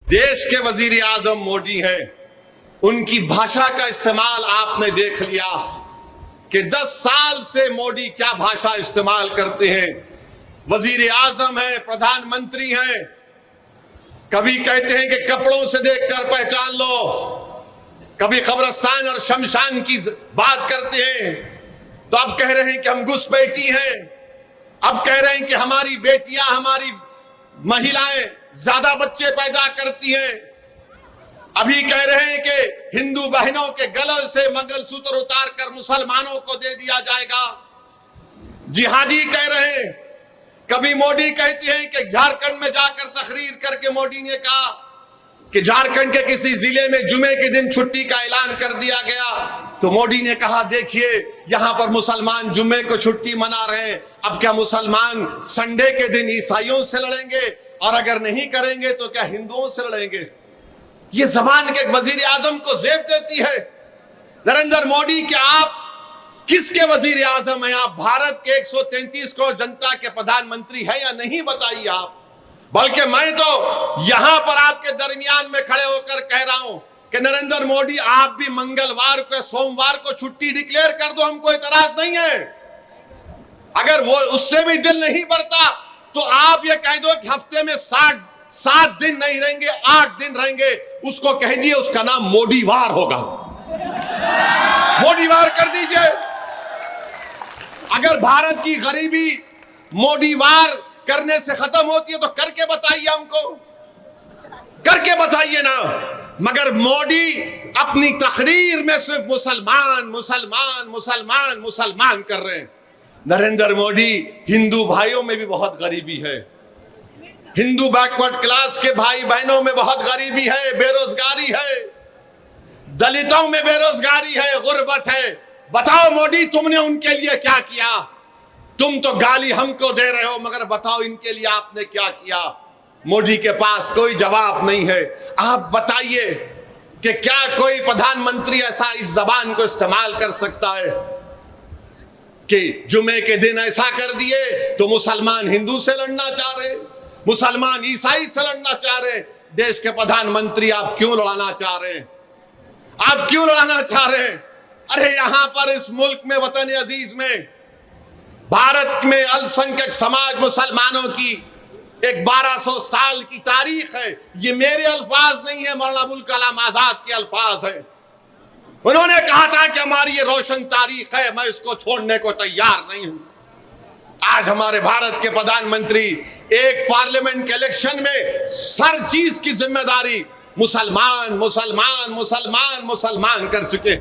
देश के वजीर आजम मोदी हैं, उनकी भाषा का इस्तेमाल आपने देख लिया कि 10 साल से मोदी क्या भाषा इस्तेमाल करते हैं। वजीर आजम है, प्रधानमंत्री हैं, कभी कहते हैं कि कपड़ों से देखकर पहचान लो, कभी कब्रिस्तान और शमशान की बात करते हैं, तो अब कह रहे हैं कि हम घुसपैठी हैं, अब कह रहे हैं कि हमारी बेटियां, हमारी महिलाएं ज्यादा बच्चे पैदा करती हैं, अभी कह रहे हैं कि हिंदू बहनों के गले से मंगलसूत्र उतारकर मुसलमानों को दे दिया जाएगा, जिहादी कह रहे हैं। कभी मोदी कहते हैं कि झारखंड में जाकर तकरीर करके मोदी ने कहा कि झारखंड के किसी जिले में जुमे के दिन छुट्टी का ऐलान कर दिया गया, तो मोदी ने कहा देखिए यहां पर मुसलमान जुमे को छुट्टी मना रहे हैं, अब क्या मुसलमान संडे के दिन ईसाइयों से लड़ेंगे, और अगर नहीं करेंगे तो क्या हिंदुओं से लड़ेंगे। ये जबान के वजीर आजम को जेब देती है। नरेंद्र मोदी के आप किसके वजीर आजम हैं? आप भारत के 133 करोड़ जनता के प्रधानमंत्री हैं या नहीं, बताइए आप। बल्कि मैं तो यहां पर आपके दरमियान में खड़े होकर कह रहा हूं कि नरेंद्र मोदी आप भी मंगलवार को, सोमवार को छुट्टी डिक्लेयर कर दो, हमको इतराज नहीं है। अगर वो उससे भी दिल नहीं भरता तो आप ये कह दो कि हफ्ते में 7 दिन नहीं रहेंगे, 8 दिन रहेंगे, उसको कह दिए उसका नाम मोदीवार होगा, मोदीवार कर दीजिए। अगर भारत की गरीबी मोदीवार करने से खत्म होती है तो करके बताइए, हमको करके बताइए ना। मगर मोदी अपनी तकरीर में सिर्फ मुसलमान मुसलमान मुसलमान मुसलमान कर रहे हैं। नरेंद्र मोदी, हिंदू भाइयों में भी बहुत गरीबी है, हिंदू बैकवर्ड क्लास के भाई बहनों में बहुत गरीबी है, बेरोजगारी है, दलितों में बेरोजगारी है, गुर्बत है। बताओ मोदी तुमने उनके लिए क्या किया? तुम तो गाली हमको दे रहे हो, मगर बताओ इनके लिए आपने क्या किया? मोदी के पास कोई जवाब नहीं है। आप बताइए कि क्या कोई प्रधानमंत्री ऐसा इस जबान को इस्तेमाल कर सकता है कि जुमे के दिन ऐसा कर दिए तो मुसलमान हिंदू से लड़ना चाह रहे, मुसलमान ईसाई से लड़ना चाह रहे। देश के प्रधानमंत्री आप क्यों लड़ाना चाह रहे हैं? आप क्यों लड़ाना चाह रहे हैं? अरे यहां पर इस मुल्क में, वतन अजीज में, भारत में अल्पसंख्यक समाज मुसलमानों की एक 1200 साल की तारीख है। ये मेरे अल्फाज नहीं है, मौलाना अबुल कलाम आजाद के अल्फाज है। उन्होंने कहा था कि हमारी ये रोशन तारीख है, मैं इसको छोड़ने को तैयार नहीं हूं। आज हमारे भारत के प्रधानमंत्री एक पार्लियामेंट के इलेक्शन में हर चीज की जिम्मेदारी मुसलमान मुसलमान मुसलमान मुसलमान कर चुके हैं।